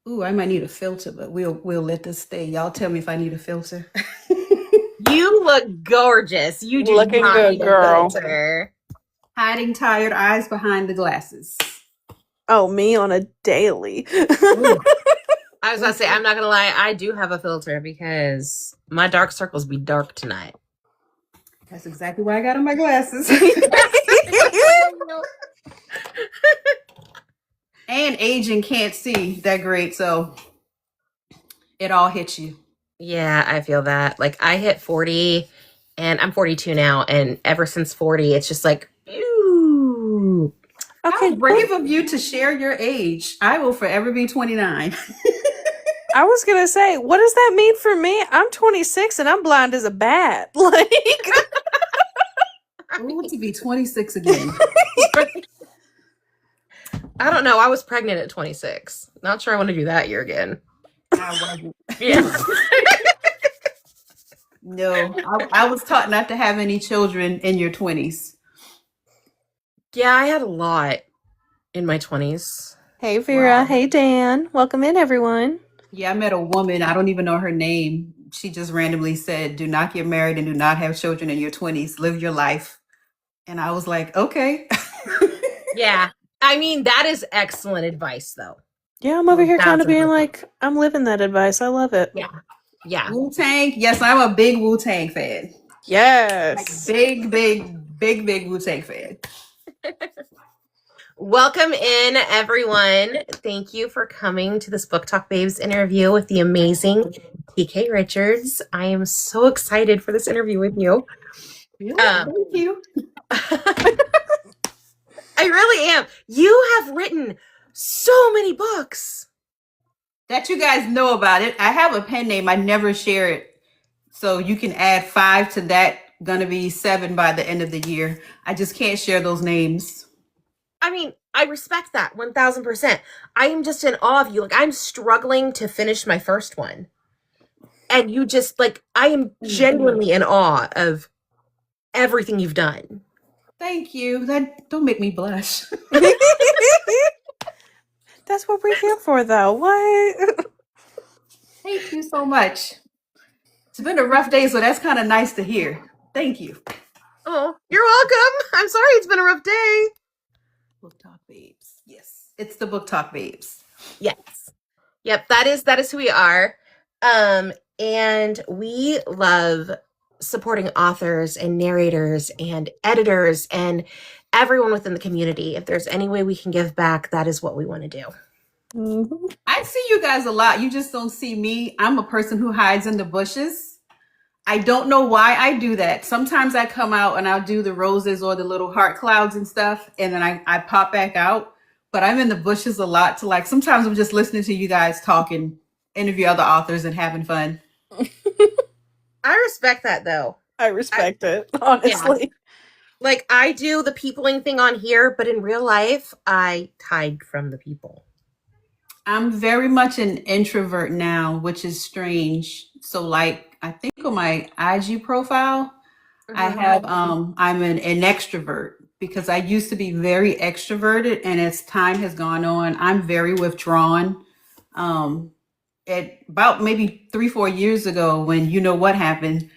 Ooh, I might need a filter, but we'll let this stay. Y'all tell me if I need a filter. You look gorgeous. You do Looking not good, need a girl. filter. Hiding tired eyes behind the glasses. Oh, me on a daily. Ooh, I was gonna say, I'm not gonna lie, I do have a filter because my dark circles be dark tonight. that's exactly why I got on my glasses. And aging can't see that great, so it all hits you. Yeah, I feel that. Like I hit 40 and I'm 42 now, and ever since 40, it's just like, ooh. Okay, How brave of you to share your age. I will forever be 29. I was gonna say, what does that mean for me? I'm 26 and I'm blind as a bat. Like, Ooh, to be 26 again. I don't know. I was pregnant at 26. Not sure I want to do that year again. I wasn't. Yeah. No, I was taught not to have any children in your 20s. Yeah, I had a lot in my 20s. hey Vera, Wow. hey Dan, welcome in everyone. Yeah, I met a woman, I don't even know her name. She just randomly said, do not get married and do not have children in your 20s. Live your life. And I was like, okay. Yeah. I mean, that is excellent advice, though. Yeah, I'm over here kind of being 1000%. like, I'm living that advice. I love it. Yeah. Yeah. Wu-Tang. Yes, I'm a big Wu-Tang fan. Like Yes. big Wu-Tang fan. Welcome in, everyone. Thank you for coming to this Book Talk Babes interview with the amazing TK Richards. I am so excited for this interview with you. Thank you. I really am. You have written so many books. That you guys know about it. I have a pen name. I never share it. So you can add 5 to that. Gonna be 7 by the end of the year. I just can't share those names. I mean, I respect that 1000%. I am just in awe of you. Like, I'm struggling to finish my first one. And you just, like, I am genuinely in awe of everything you've done. Thank you. That don't make me blush. That's what we're here for, though. What? Thank you so much. It's been a rough day, so that's kind of nice to hear. Thank you. Oh, you're welcome. I'm sorry it's been a rough day. Book Talk Babes. Yes, it's the Book Talk Babes. Yes. Yep, that is who we are. And we love supporting authors and narrators and editors and everyone within the community. If there's any way we can give back, that is what we want to do. Mm-hmm. I see you guys a lot. You just don't see me. I'm a person who hides in the bushes. I don't know why I do that. Sometimes I come out and I'll do the roses or the little heart clouds and stuff, and then I pop back out. But I'm in the bushes a lot to like, sometimes I'm just listening to you guys talk and interview other authors and having fun. I respect that, though. I respect it, honestly. Yeah. Like, I do the peopling thing on here, but in real life, I hide from the people. I'm very much an introvert now, which is strange. So like, I think on my IG profile, I have I'm an extrovert because I used to be very extroverted, and as time has gone on, I'm very withdrawn. Um at about maybe 3-4 years ago, when you know what happened,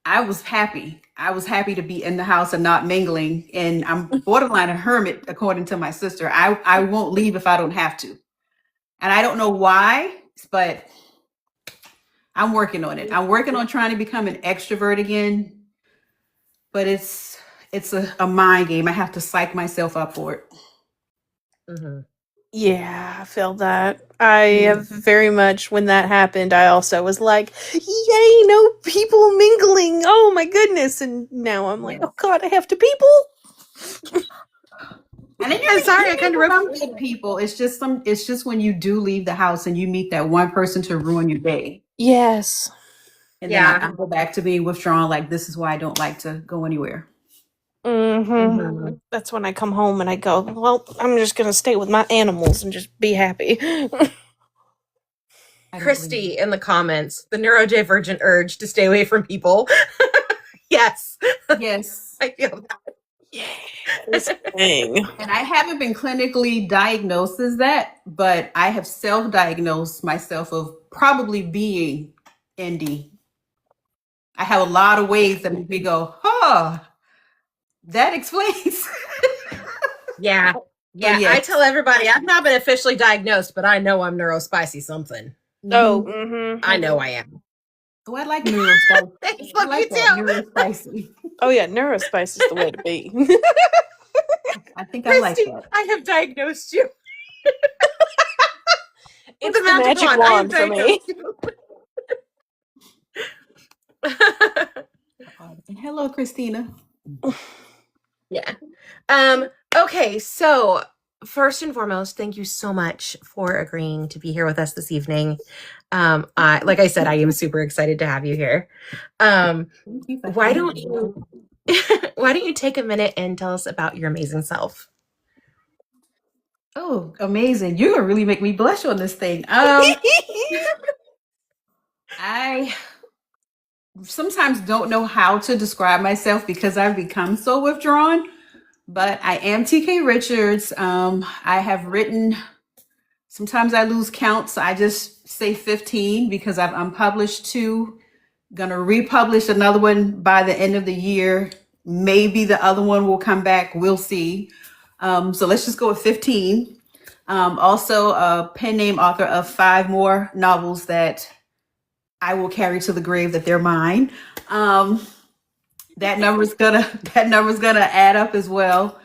I was happy. I was happy to be in the house and not mingling, and I'm borderline a hermit according to my sister. I won't leave if I don't have to. And I don't know why, but I'm working on it. I'm working on trying to become an extrovert again, but it's a mind game. I have to psych myself up for it. Mm-hmm. Yeah, I feel that. I have very much, when that happened, I also was like, yay, no people mingling. Oh my goodness. And now I'm like, oh God, I have to people. And then I'm sorry, I kind of some people. It's just when you do leave the house and you meet that one person to ruin your day. Yes. And then I go back to being withdrawn. Like, this is why I don't like to go anywhere. Mm-hmm. That's when I come home and I go, well, I'm just going to stay with my animals and just be happy. Christy in the comments, the neurodivergent urge to stay away from people. Yes. Yes. I feel that. Yes. Dang. And I haven't been clinically diagnosed as that, but I have self-diagnosed myself of probably being indie. I have a lot of ways that make me go, huh, that explains. Yeah. So Yeah. yes. I tell everybody I've not been officially diagnosed, but I know I'm neurospicy something. Oh, Mhm. I know I am. Oh, I like neurospicy. Thanks, I love you like that too. neurospicy. oh yeah, neurospice is the way to be. I think I like Christy, that. I have diagnosed you. With It's the the magic magic wand, I have wand for me. diagnosed you. And hello, Christina. Yeah. Okay, so first and foremost, thank you so much for agreeing to be here with us this evening. Like I said, I am super excited to have you here. Thank you for Why having don't me. you why don't you take a minute and tell us about your amazing self? Oh, amazing. You're gonna really make me blush on this thing. I sometimes don't know how to describe myself because I've become so withdrawn, but I am TK Richards. I have written, sometimes I lose count, so I just say 15 because I've unpublished two. Gonna republish another one by the end of the year. Maybe the other one will come back. We'll see. So let's just go with 15. Also, a pen name author of 5 more novels that I will carry to the grave that they're mine. Um, that number's gonna that number's gonna add up as well.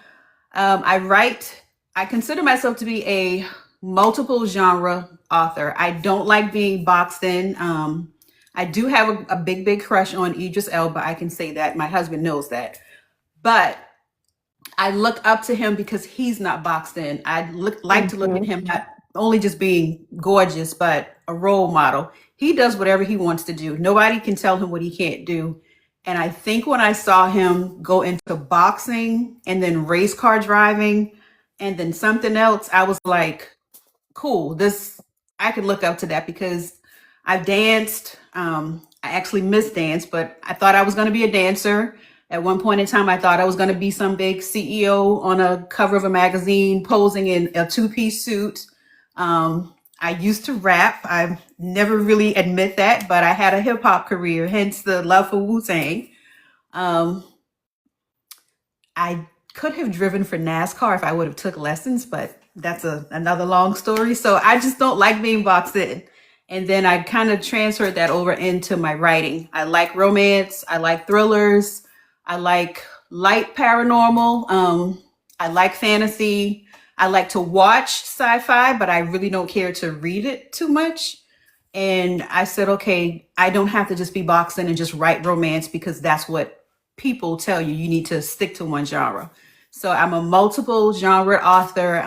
I write. I consider myself to be a multiple genre author. I don't like being boxed in. I do have a big crush on Idris Elba. I can say that. My husband knows that. But I look up to him because he's not boxed in. Like to look at him not only just being gorgeous, but a role model. He does whatever he wants to do. Nobody can tell him what he can't do. And I think when I saw him go into boxing and then race car driving and then something else, I was like, cool, this, I could look up to that because I've danced. I actually missed dance, but I thought I was going to be a dancer. At one point in time, I thought I was going to be some big CEO on a cover of a magazine posing in a two-piece suit. I used to rap. I never really admit that, but I had a hip hop career, hence the love for Wu-Tang. Um, I could have driven for NASCAR if I would have took lessons, but that's another long story. So I just don't like being boxed in. And then I kind of transferred that over into my writing. I like romance. I like thrillers. I like light paranormal. I like fantasy. I like to watch sci-fi, but I really don't care to read it too much. And I said, okay, I don't have to just be boxed in and just write romance because that's what people tell you. You need to stick to one genre. So I'm a multiple genre author.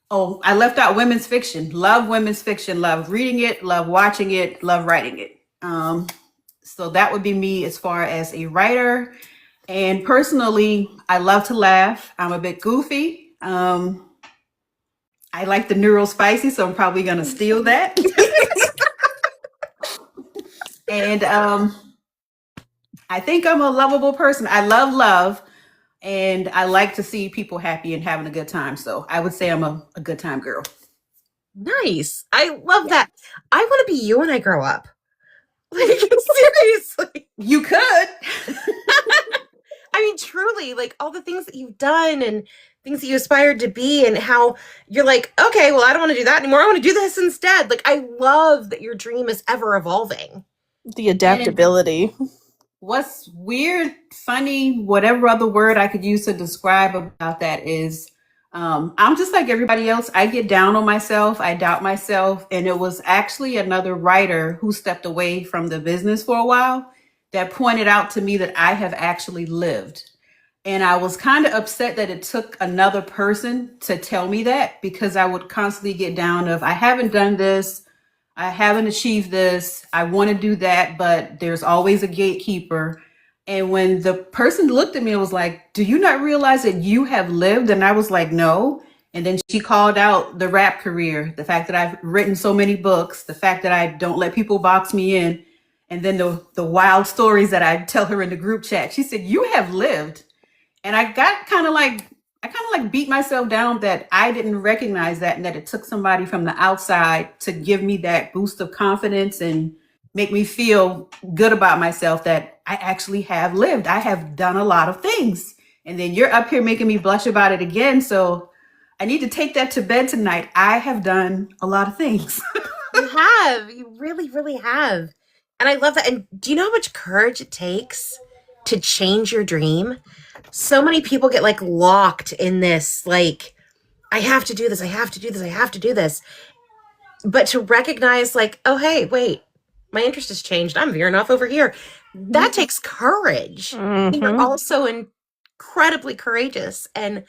Oh, I left out women's fiction. Love women's fiction. Love reading it. Love watching it. Love writing it. So that would be me as far as a writer. And personally, I love to laugh. I'm a bit goofy. I like the neural spicy, so I'm probably gonna steal that. And I think I'm a lovable person. I love love, and I like to see people happy and having a good time. So I would say I'm a good time girl. Nice. I love Yeah. that. I want to be you when I grow up. Like, seriously. You could. I mean, truly, like all the things that you've done and things that you aspired to be, and how you're like, okay, well, I don't want to do that anymore. I want to do this instead. Like, I love that your dream is ever evolving. The adaptability. What's weird, funny, whatever other word I could use to describe about that is I'm just like everybody else. I get down on myself. I doubt myself. And it was actually another writer who stepped away from the business for a while that pointed out to me that I have actually lived. And I was kind of upset that it took another person to tell me that because I would constantly get down of, I haven't done this. I haven't achieved this. I want to do that, but there's always a gatekeeper. And when the person looked at me and was like, do you not realize that you have lived? And I was like, no. And then she called out the rap career, the fact that I've written so many books, the fact that I don't let people box me in. And then the wild stories that I tell her in the group chat. She said, you have lived. And I got I kind of like beat myself down that I didn't recognize that and that it took somebody from the outside to give me that boost of confidence and make me feel good about myself that I actually have lived. I have done a lot of things. And then you're up here making me blush about it again. So I need to take that to bed tonight. I have done a lot of things. You have. You really, really have. And I love that. And do you know how much courage it takes to change your dream? So many people get like locked in this, like, I have to do this, I have to do this, I have to do this. But to recognize, like, oh, hey, wait, my interest has changed. I'm veering off over here. That takes courage. You're also incredibly courageous. And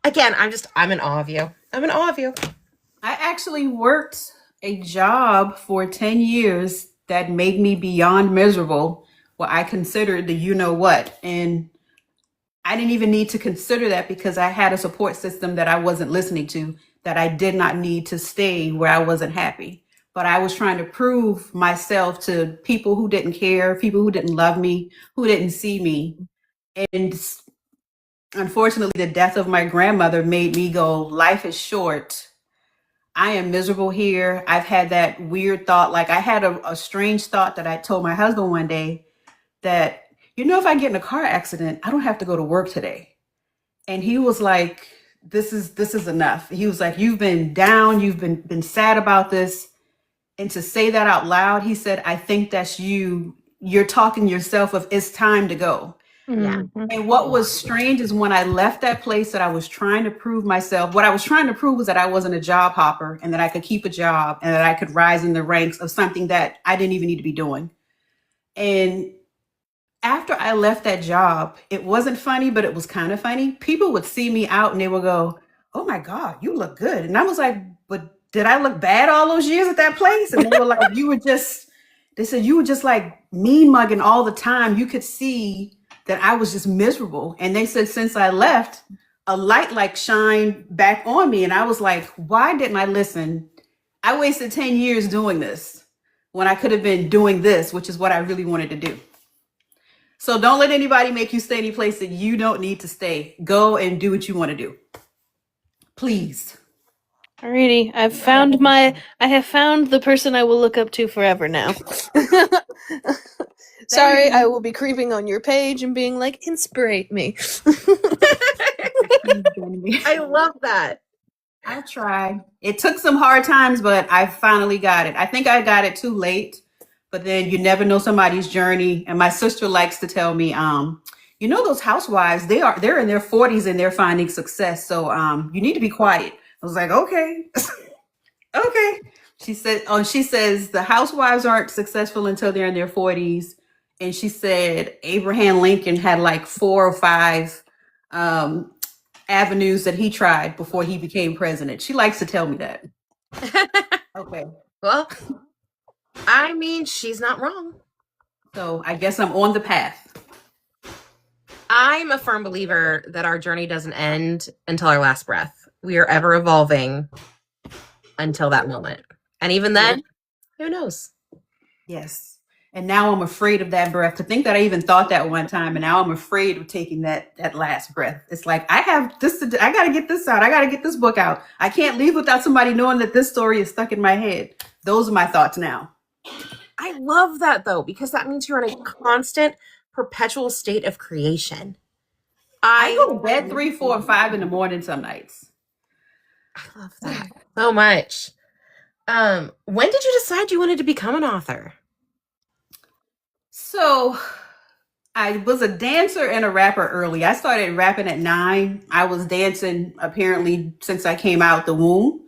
again, I'm in awe of you. I'm in awe of you. I actually worked a job for 10 years that made me beyond miserable, what I considered the you know what. And I didn't even need to consider that because I had a support system that I wasn't listening to, that I did not need to stay where I wasn't happy. But I was trying to prove myself to people who didn't care, people who didn't love me, who didn't see me. And unfortunately, the death of my grandmother made me go, life is short. I am miserable here. I've had that weird thought. Like I had a strange thought that I told my husband one day that, if I get in a car accident, I don't have to go to work today. And he was like, this is enough. He was like, you've been down, you've been sad about this. And to say that out loud, he said, I think that's you're talking yourself of it's time to go. Yeah. And what was strange is when I left that place that I was trying to prove myself, what I was trying to prove was that I wasn't a job hopper and that I could keep a job and that I could rise in the ranks of something that I didn't even need to be doing. And after I left that job, it wasn't funny, but it was kind of funny. People would see me out and they would go, oh my God, you look good. And I was like, but did I look bad all those years at that place? And they were like, they said, you were just like mean mugging all the time. You could see that I was just miserable. And they said, since I left, a light like shined back on me. And I was like, why didn't I listen? I wasted 10 years doing this when I could have been doing this, which is what I really wanted to do. So don't let anybody make you stay any place that you don't need to stay. Go and do what you want to do. Please. Alrighty, I have found the person I will look up to forever now. Sorry, I will be creeping on your page and being like, inspirate me. I love that. I'll try. It took some hard times, but I finally got it. I think I got it too late, but then you never know somebody's journey. And my sister likes to tell me, those housewives, they're in their 40s and they're finding success. So you need to be quiet. I was like, okay. Okay. She says the housewives aren't successful until they're in their 40s. And she said Abraham Lincoln had like 4 or 5 avenues that he tried before he became president. She likes to tell me that. Okay. Well, I mean, she's not wrong. So I guess I'm on the path. I'm a firm believer that our journey doesn't end until our last breath. We are ever evolving until that moment. And even then, who knows? Yes. And now I'm afraid of that breath. To think that I even thought that one time, and now I'm afraid of taking that last breath. It's like, I have this, I got to get this out. I got to get this book out. I can't leave without somebody knowing that this story is stuck in my head. Those are my thoughts now. I love that though, because that means you're in a constant, perpetual state of creation. I go to bed 3, 4, and 5 in the morning some nights. I love that so much. When did you decide you wanted to become an author? So I was a dancer and a rapper early. I started rapping at 9. I was dancing apparently since I came out the womb.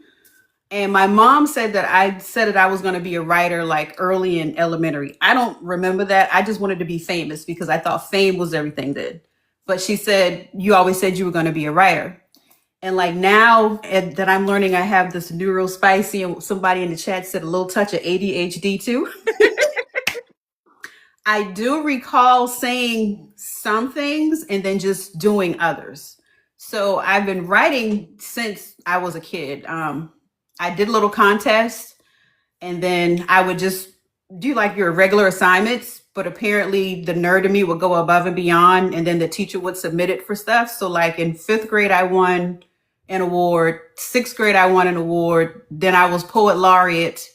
And my mom said that I was going to be a writer like early in elementary. I don't remember that. I just wanted to be famous because I thought fame was everything then. But she said, you always said you were going to be a writer. And like now that I'm learning, I have this neurospicy, and somebody in the chat said a little touch of ADHD too. I do recall saying some things and then just doing others. So I've been writing since I was a kid. I did little contests, and then I would just do like your regular assignments, but apparently the nerd in me would go above and beyond, and then the teacher would submit it for stuff. So, like in fifth grade, I won an award. Sixth grade, I won an award. Then I was poet laureate.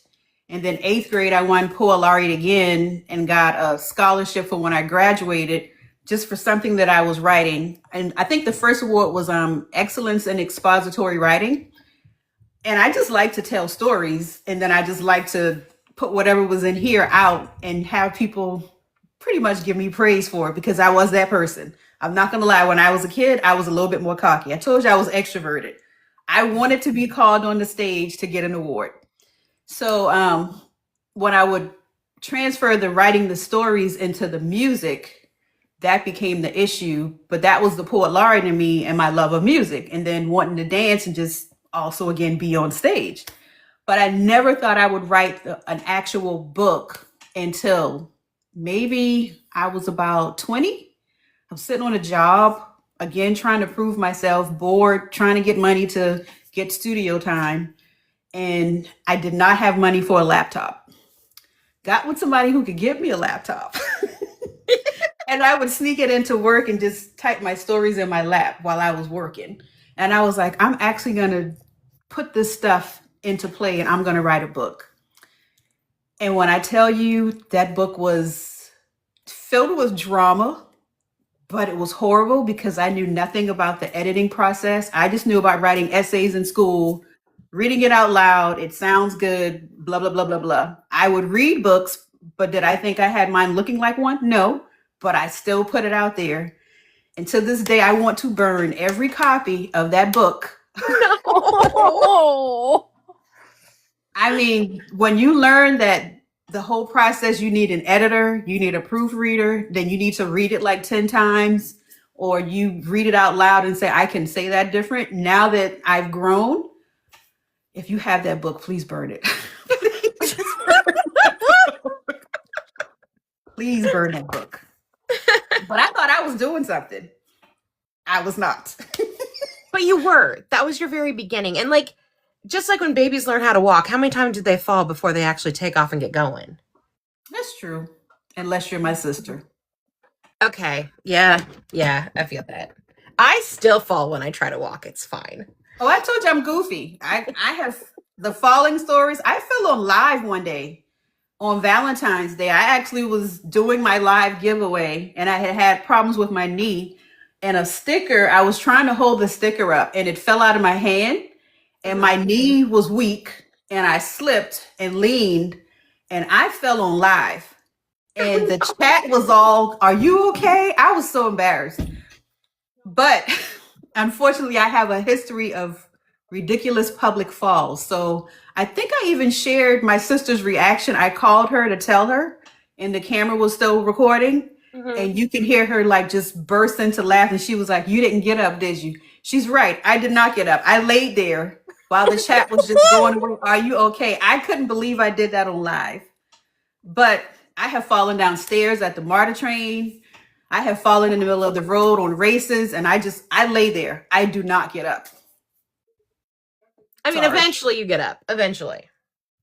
And then eighth grade, I won poet laureate again and got a scholarship for when I graduated, just for something that I was writing. And I think the first award was excellence in expository writing. And I just like to tell stories, and then I just like to put whatever was in here out and have people pretty much give me praise for it, because I was that person. I'm not gonna lie, when I was a kid, I was a little bit more cocky. I told you I was extroverted. I wanted to be called on the stage to get an award. So when I would transfer the writing the stories into the music, that became the issue. But that was the poet laureate in me and my love of music, and then wanting to dance and just also again be on stage. But I never thought I would write an actual book until maybe I was about 20. I'm sitting on a job, again, trying to prove myself, bored, trying to get money to get studio time. And I did not have money for a laptop. Got with somebody who could give me a laptop. And I would sneak it into work and just type my stories in my lap while I was working. And I was like, I'm actually going to put this stuff into play and I'm going to write a book. And when I tell you, that book was filled with drama, but it was horrible because I knew nothing about the editing process. I just knew about writing essays in school, reading it out loud. It sounds good, blah, blah, blah, blah, blah. I would read books, but did I think I had mine looking like one? No, but I still put it out there. And to this day, I want to burn every copy of that book. No. I mean, when you learn that the whole process, you need an editor, you need a proofreader, then you need to read it like 10 times, or you read it out loud and say, I can say that different. Now that I've grown, if you have that book, please burn it. Please burn that book. But I thought I was doing something. I was not. But you were. That was your very beginning. And like, just like when babies learn how to walk, how many times did they fall before they actually take off and get going? That's true. Unless you're my sister. Okay. Yeah. Yeah. I feel that. I still fall when I try to walk. It's fine. Oh, I told you I'm goofy. I have the falling stories. I fell on live one day on Valentine's Day. I actually was doing my live giveaway and I had problems with my knee, and a sticker, I was trying to hold the sticker up and it fell out of my hand and my knee was weak and I slipped and leaned and I fell on live. And the chat was all, are you okay? I was so embarrassed. But unfortunately, I have a history of ridiculous public falls. So I think I even shared my sister's reaction. I called her to tell her, and the camera was still recording. And you can hear her like just burst into laugh. And she was like, you didn't get up, did you? She's right. I did not get up. I laid there while the chat was just going, are you okay? I couldn't believe I did that on live. But I have fallen down stairs at the MARTA train. I have fallen in the middle of the road on races, and I lay there. I do not get up. I mean, Sorry. eventually you get up. Eventually.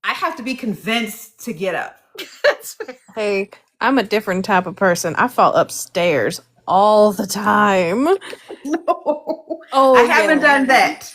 I have to be convinced to get up. That's fair. Hey, I'm a different type of person. I fall upstairs all the time. No. Oh, I haven't yeah. done that.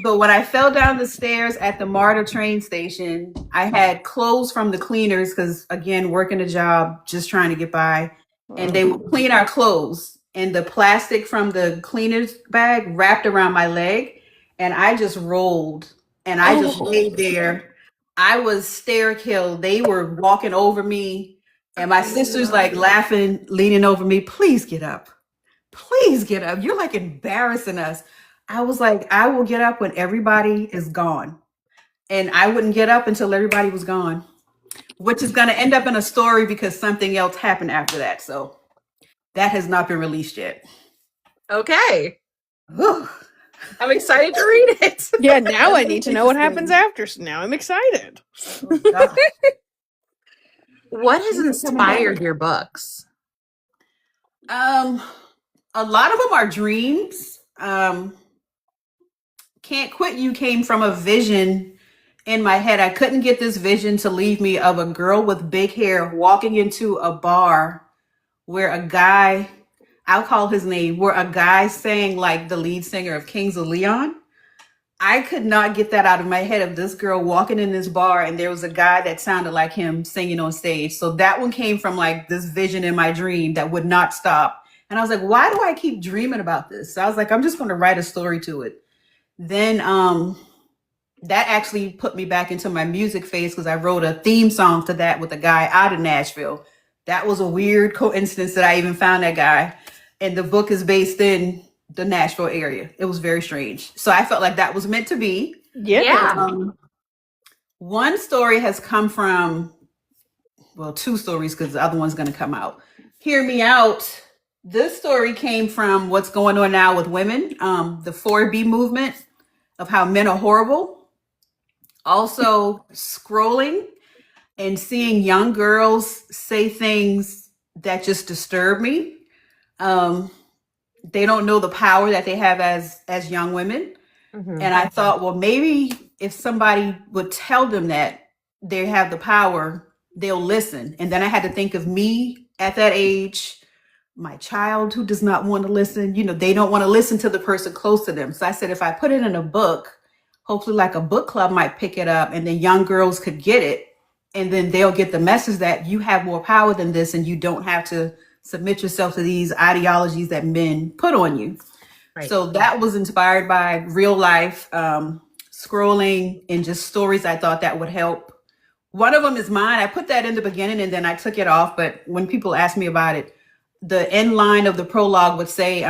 But when I fell down the stairs at the MARTA train station, I had clothes from the cleaners because, again, working a job, just trying to get by. And they would clean our clothes. And the plastic from the cleaner's bag wrapped around my leg. And I just rolled. And I just laid there. I was stare killed. They were walking over me. And my sister's like laughing, leaning over me. Please get up. Please get up. You're like embarrassing us. I was like, I will get up when everybody is gone. And I wouldn't get up until everybody was gone, which is going to end up in a story because something else happened after that. So that has not been released yet. Okay. Whew. I'm excited to read it. Yeah, now I need to know what happens after. So now I'm excited. Oh, God. What has inspired your books? A lot of them are dreams. Can't Quit You came from a vision in my head. I couldn't get this vision to leave me of a girl with big hair walking into a bar where a guy, I'll call his name, where a guy sang like the lead singer of Kings of Leon. I could not get that out of my head of this girl walking in this bar and there was a guy that sounded like him singing on stage. So that one came from like this vision in my dream that would not stop. And I was like, why do I keep dreaming about this? So I was like, I'm just going to write a story to it. Then that actually put me back into my music phase because I wrote a theme song to that with a guy out of Nashville. That was a weird coincidence that I even found that guy. And the book is based in the Nashville area. It was very strange. So I felt like that was meant to be. Yeah. One story has come from, well, two stories because the other one's going to come out. Hear me out. This story came from what's going on now with women, the 4B movement of how men are horrible. Also scrolling and seeing young girls say things that just disturb me. They don't know the power that they have as young women. Mhm. And I thought, well, maybe if somebody would tell them that they have the power, they'll listen. And then I had to think of me at that age, my child who does not want to listen. You know, they don't want to listen to the person close to them. So I said, if I put it in a book, hopefully like a book club might pick it up and then young girls could get it. And then they'll get the message that you have more power than this and you don't have to submit yourself to these ideologies that men put on you. Right. So that was inspired by real life scrolling and just stories I thought that would help. One of them is mine. I put that in the beginning and then I took it off. But when people ask me about it, the end line of the prologue would say,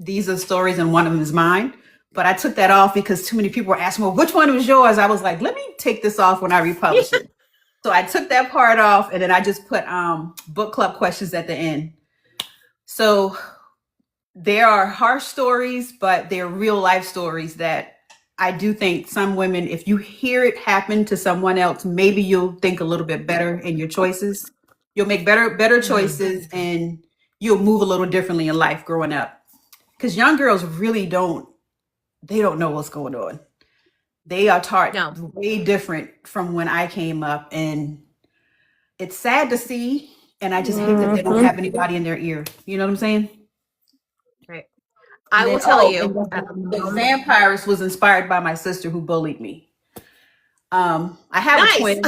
these are stories and one of them is mine. But I took that off because too many people were asking, well, which one was yours? I was like, let me take this off when I republish it. So I took that part off and then I just put book club questions at the end. So there are harsh stories, but they're real life stories that I do think some women, if you hear it happen to someone else, maybe you'll think a little bit better in your choices. You'll make better choices and you'll move a little differently in life growing up. Because young girls really don't know what's going on. They are taught way different from when I came up. And it's sad to see. And I just hate that they don't have anybody in their ear. You know what I'm saying? Right. I will tell you. The Vampires was inspired by my sister who bullied me. I have a twin.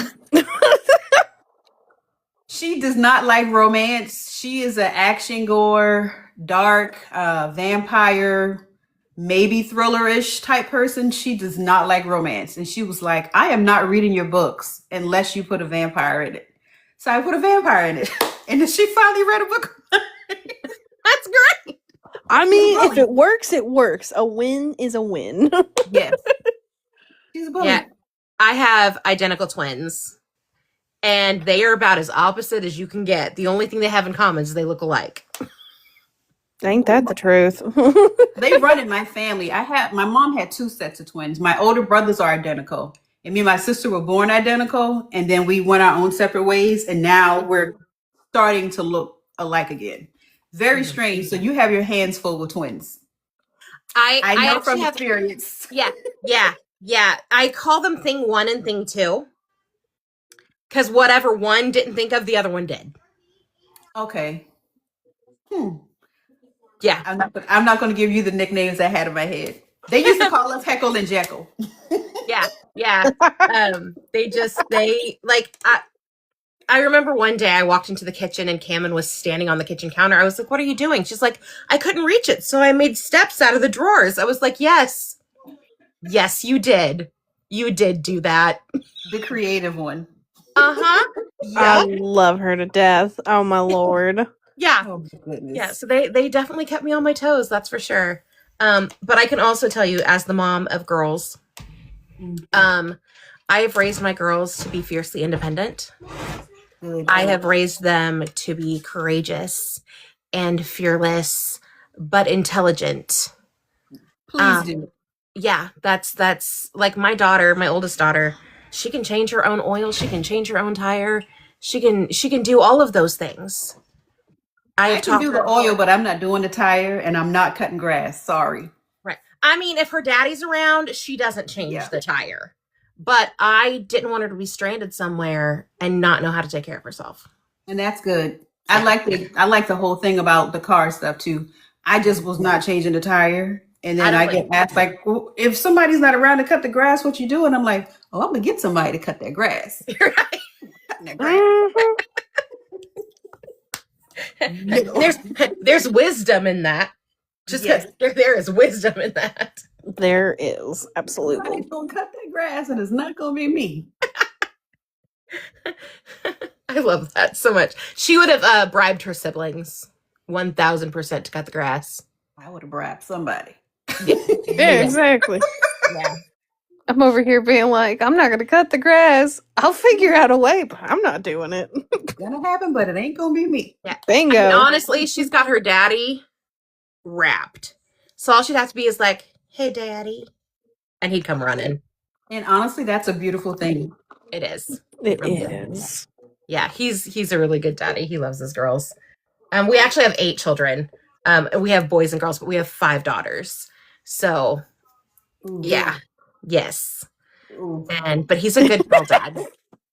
She does not like romance. She is an action goer, dark, vampire, maybe thriller-ish type person. She does not like romance. And she was like, I am not reading your books unless you put a vampire in it. So I put a vampire in it. And then she finally read a book. That's great. I mean, if it works, it works. A win is a win. Yes. She's a bully. Yeah. I have identical twins. And they are about as opposite as you can get. The only thing they have in common is they look alike. Ain't that the truth? They run in my family. My mom had two sets of twins. My older brothers are identical. And me and my sister were born identical. And then we went our own separate ways. And now we're starting to look alike again. Very strange. So you have your hands full with twins. I know from experience. Yeah. I call them thing one and thing two. Because whatever one didn't think of, the other one did. Okay. Yeah. I'm not going to give you the nicknames I had in my head. They used to call us Heckle and Jekyll. Yeah. I remember one day I walked into the kitchen and Cameron was standing on the kitchen counter. I was like, what are you doing? She's like, I couldn't reach it. So I made steps out of the drawers. I was like, yes, you did. You did do that. The creative one. Yep. I love her to death. Oh my Lord. Yeah. Oh my goodness. Yeah. So they definitely kept me on my toes. That's for sure. But I can also tell you, as the mom of girls, I have raised my girls to be fiercely independent. I have raised them to be courageous and fearless, but intelligent. Please do. Yeah, that's like my daughter, my oldest daughter. She can change her own oil. She can change her own tire. She can do all of those things. I can do the oil, but I'm not doing the tire and I'm not cutting grass. Sorry. Right. I mean, if her daddy's around, she doesn't change the tire. but I didn't want her to be stranded somewhere and not know how to take care of herself. And that's good. Yeah. I like the whole thing about the car stuff too. I just was not changing the tire. And then I get asked like, well, if somebody's not around to cut the grass, what you doing? I'm like, oh, I'm gonna get somebody to cut that grass. Right. Cutting that grass. There's wisdom in that. Just Yes. there is wisdom in that. There is, absolutely. Somebody's gonna cut that grass, and it's not gonna be me. I love that so much. She would have bribed her siblings 1,000% to cut the grass. I would have bribed somebody. Yeah, exactly. Yeah. I'm over here being like, I'm not going to cut the grass. I'll figure out a way, but I'm not doing it. It's gonna happen, but it ain't gonna be me. Yeah. Bingo. I mean, honestly, she's got her daddy wrapped. So all she'd have to be is like, hey, daddy. And he'd come running. And honestly, that's a beautiful thing. It is. It really is. Yeah, he's a really good daddy. He loves his girls. We actually have 8 children. We have boys and girls, but we have 5 daughters. So, Ooh, yeah. Yes. Ooh. But he's a good girl dad.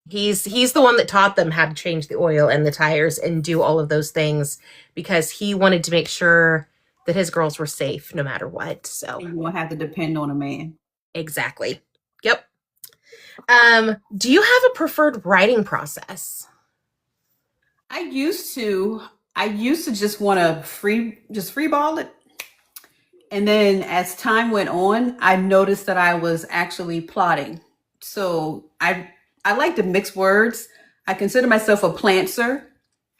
He's the one that taught them how to change the oil and the tires and do all of those things because he wanted to make sure that his girls were safe no matter what. So You won't have to depend on a man. exactly. Yep. Do you have a preferred writing process? I used to just want to free ball it. And then as time went on, I noticed that I was actually plotting. So I like to mix words. I consider myself a plantser,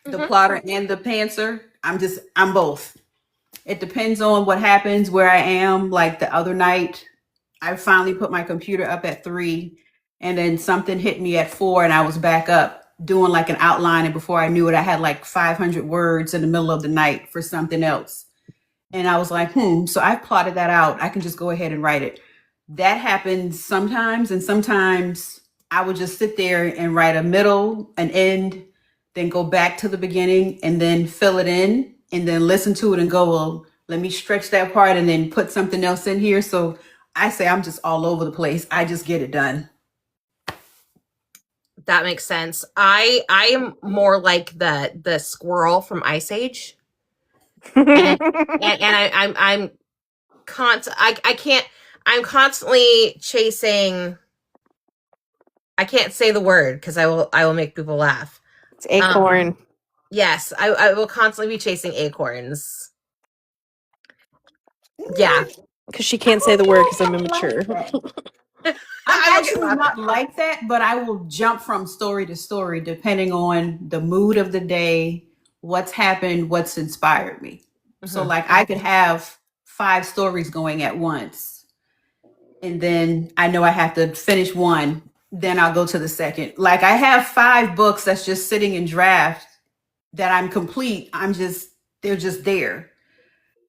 the plotter and the pantser. I'm both. It depends on what happens, where I am. Like the other night, I finally put my computer up at 3 and then something hit me at 4 and I was back up doing like an outline. And before I knew it, I had like 500 words in the middle of the night for something else. And I was like, so I plotted that out. I can just go ahead and write it. That happens sometimes. And sometimes I would just sit there and write a middle, an end, then go back to the beginning and then fill it in and then listen to it and go, well, let me stretch that part and then put something else in here. So I say I'm just all over the place. I just get it done. That makes sense. I am more like the squirrel from Ice Age. and I'm constantly chasing. I can't say the word because I will make people laugh. It's acorn. Yes, I will constantly be chasing acorns. Yeah, because she can't say the word because I'm immature. I'm actually not like that, but I will jump from story to story depending on the mood of the day, what's happened, what's inspired me. So like I could have 5 stories going at once. And then I know I have to finish one. Then I'll go to the second. Like I have 5 books that's just sitting in draft that I'm complete. They're just there.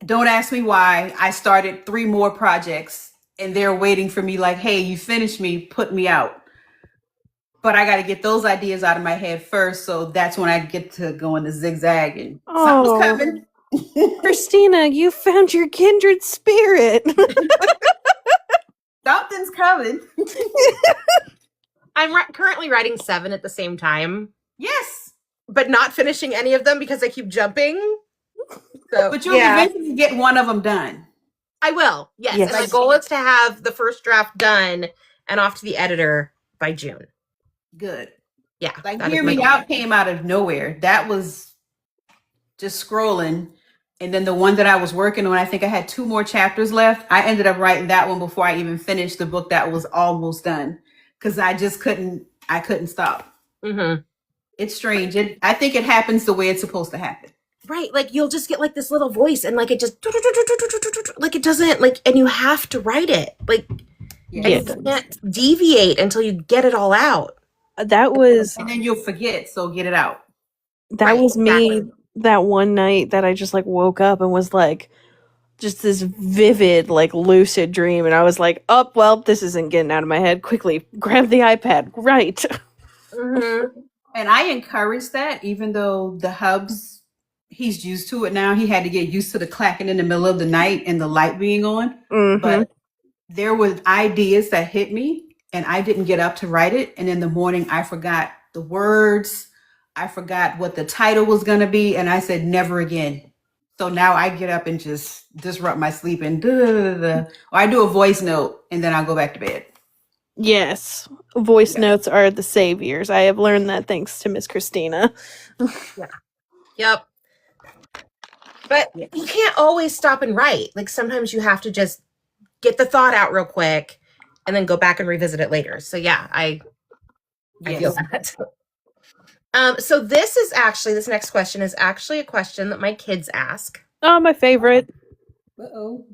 Don't ask me why. I started 3 more projects and they're waiting for me like, hey, you finished me, put me out. But I got to get those ideas out of my head first. So that's when I get to go into zigzag and something's coming. Christina, you found your kindred spirit. Something's coming. I'm currently writing 7 at the same time. Yes. But not finishing any of them because I keep jumping. So, but you'll eventually get one of them done. I will. Yes. And my goal is to have the first draft done and off to the editor by June. Good. Yeah. Like Hear Me Out came out of nowhere. That was just scrolling. And then the one that I was working on, I think I had 2 more chapters left. I ended up writing that one before I even finished the book that was almost done. Because I just couldn't stop. Mm-hmm. It's strange. I think it happens the way it's supposed to happen. Right. Like you'll just get like this little voice and like it just like it doesn't like, and you have to write it. Like you can't deviate until you get it all out. That was. And then you'll forget. So get it out. That was me that one night that I just like woke up and was like, just this vivid, like lucid dream. And I was like, oh, well, this isn't getting out of my head. Quickly grab the iPad. Right. Mm-hmm. And I encourage that, even though the hubs, he's used to it now. He had to get used to the clacking in the middle of the night and the light being on. Mm-hmm. But there were ideas that hit me and I didn't get up to write it. And in the morning, I forgot the words. I forgot what the title was going to be. And I said, never again. So now I get up and just disrupt my sleep and or I do a voice note and then I'll go back to bed. Yes, voice Yeah. notes are the saviors. I have learned that thanks to Miss Christina. Yep. But Yeah. you can't always stop and write. Like sometimes you have to just get the thought out real quick and then go back and revisit it later. So yeah, I feel Yes. that. So this next question is actually a question that my kids ask. Oh, my favorite. Uh-oh.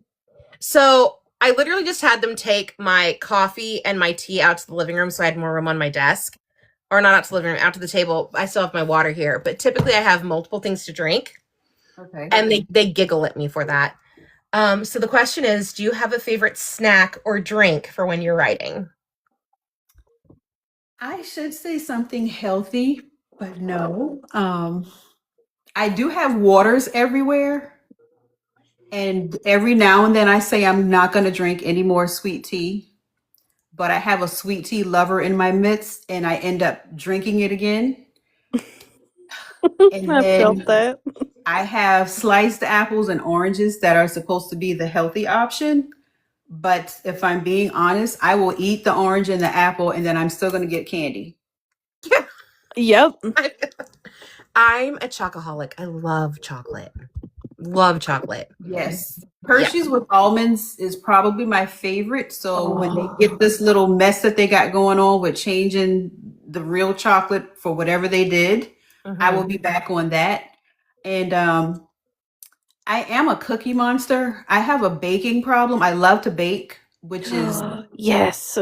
So I literally just had them take my coffee and my tea out to the living room so I had more room on my desk. Or not out to the living room, out to the table. I still have my water here, but typically I have multiple things to drink. Okay. And they giggle at me for that. So the question is, do you have a favorite snack or drink for when you're writing? I should say something healthy, but no. I do have waters everywhere. And every now and then I say I'm not going to drink any more sweet tea, but I have a sweet tea lover in my midst and I end up drinking it again. And I felt then that. I have sliced apples and oranges that are supposed to be the healthy option. But if I'm being honest, I will eat the orange and the apple and then I'm still going to get candy. Yep. I'm a chocoholic. I love chocolate. Love chocolate. Yes. Hershey's with almonds is probably my favorite. So when they get this little mess that they got going on with changing the real chocolate for whatever they did, I will be back on that. And I am a cookie monster. I have a baking problem. I love to bake, which is yes.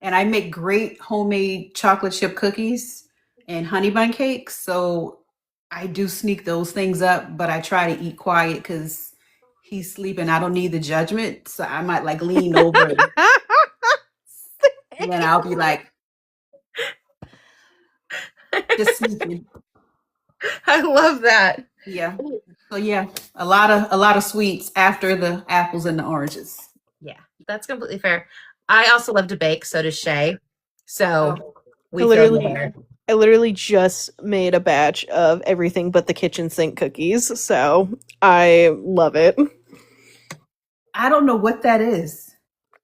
and I make great homemade chocolate chip cookies and honey bun cakes. So I do sneak those things up, but I try to eat quiet because he's sleeping. I don't need the judgment. So I might like lean over and then I'll be like, just sleeping. I love that. Yeah. So yeah, a lot of sweets after the apples and the oranges. Yeah, that's completely fair. I also love to bake. So does Shay. So we I literally just made a batch of everything but the kitchen sink cookies, so I love it. I don't know what that is.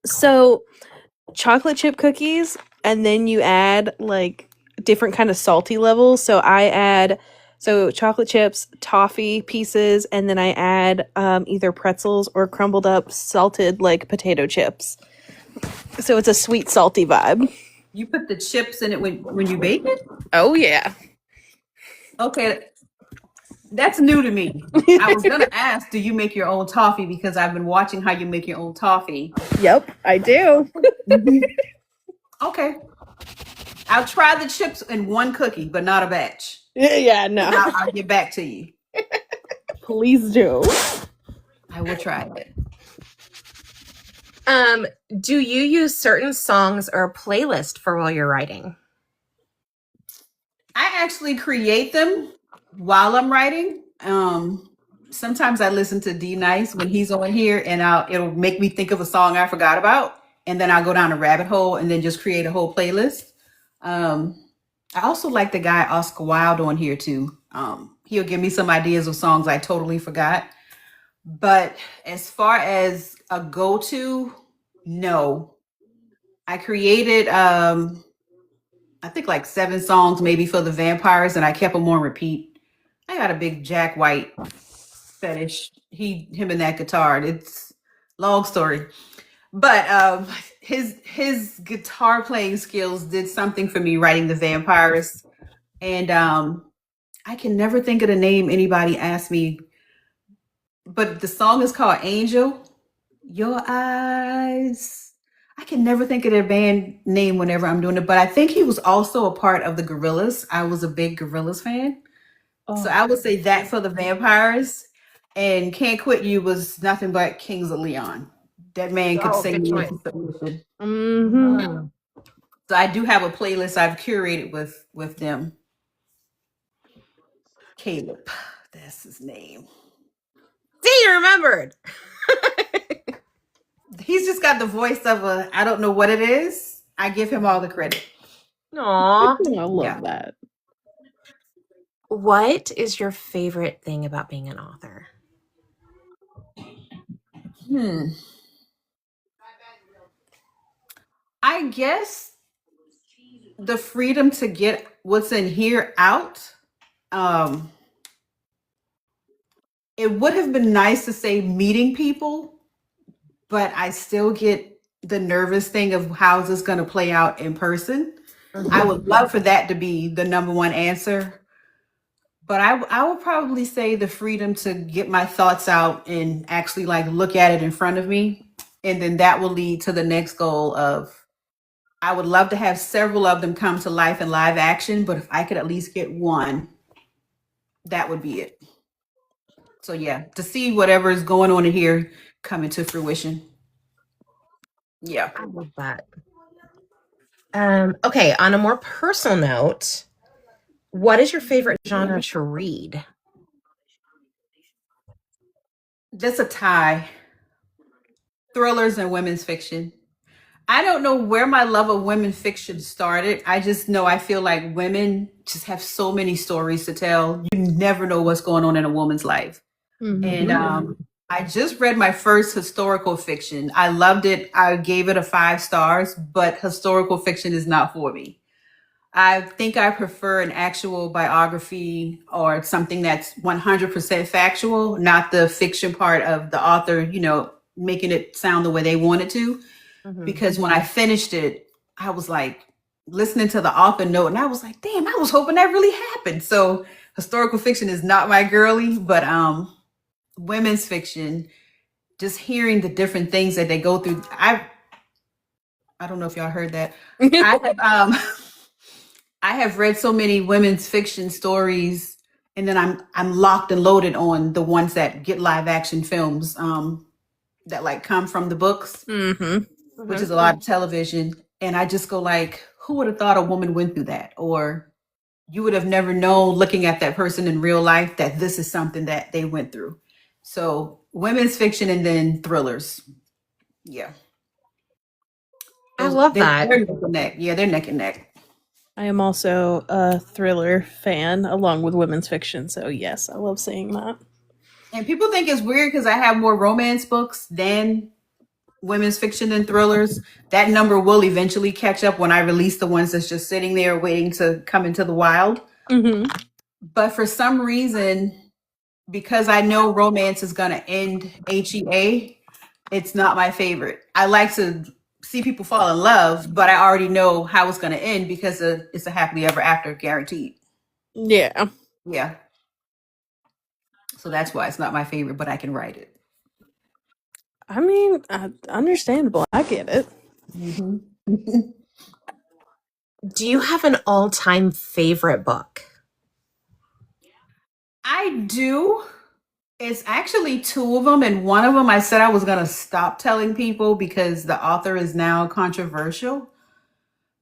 So, chocolate chip cookies, and then you add like different kind of salty levels. So I add chocolate chips, toffee pieces, and then I add either pretzels or crumbled up salted like potato chips. So it's a sweet salty vibe. You put the chips in it when you bake it? Oh yeah. Okay. That's new to me. I was gonna ask, do you make your own toffee? Because I've been watching how you make your own toffee. Yep, I do. Okay. I'll try the chips in one cookie, but not a batch. Yeah, no. I'll get back to you. Please do. I will try it. Do you use certain songs or a playlist for while you're writing? I actually create them while I'm writing. Sometimes I listen to D Nice when he's on here, and it'll make me think of a song I forgot about, and then I'll go down a rabbit hole and then just create a whole playlist. I also like the guy Oscar Wilde on here too. He'll give me some ideas of songs I totally forgot. But as far as a go-to, no. I created I think like 7 songs maybe for the vampires, and I kept them on repeat. I got a big Jack White fetish. Him and that guitar. It's long story. But his guitar playing skills did something for me writing the vampires. And I can never think of the name anybody asked me. But the song is called Angel. Your eyes. I can never think of their band name whenever I'm doing it, but I think he was also a part of the Gorillas. I was a big Gorillas fan. So I would say that for the vampires. And Can't Quit You was nothing but Kings of Leon. That man could sing me into submission. Mm-hmm. So I do have a playlist I've curated with them. Caleb, that's his name. See, you remembered. He's just got the voice of I don't know what it is. I give him all the credit. Aw. I love Yeah. that. What is your favorite thing about being an author? I guess the freedom to get what's in here out. It would have been nice to say meeting people, but I still get the nervous thing of how's this going to play out in person. I would love for that to be the number one answer. But I would probably say the freedom to get my thoughts out and actually like look at it in front of me. And then that will lead to the next goal of I would love to have several of them come to life in live action, but if I could at least get one, that would be it. So yeah, to see whatever is going on in here come into fruition. Yeah. I love that. Okay, on a more personal note, what is your favorite genre to read? That's a tie. Thrillers and women's fiction. I don't know where my love of women fiction started. I just know I feel like women just have so many stories to tell. You never know what's going on in a woman's life. And I just read my first historical fiction. I loved it. I gave it a 5 stars, but historical fiction is not for me. I think I prefer an actual biography or something that's 100% factual, not the fiction part of the author, making it sound the way they want it to. Because when I finished it, I was like listening to the author note and I was like, damn, I was hoping that really happened. So historical fiction is not my girly, but women's fiction, just hearing the different things that they go through. I don't know if y'all heard that. I have I have read so many women's fiction stories, and then I'm locked and loaded on the ones that get live action films that like come from the books, which is a lot of television. And I just go like, who would have thought a woman went through that? Or you would have never known looking at that person in real life that this is something that they went through. So women's fiction and then thrillers. Yeah. I love that. They're neck and neck. Yeah, they're neck and neck. I am also a thriller fan along with women's fiction, so yes, I love seeing that. And people think it's weird because I have more romance books than women's fiction and thrillers. That number will eventually catch up when I release the ones that's just sitting there waiting to come into the wild. But for some reason, because I know romance is going to end HEA, it's not my favorite. I like to see people fall in love, but I already know how it's going to end because it's a happily ever after guaranteed. Yeah. Yeah. So that's why it's not my favorite, but I can write it. I mean, understandable. I get it. Do you have an all-time favorite book? I do. It's actually 2 of them, and one of them I said I was going to stop telling people because the author is now controversial.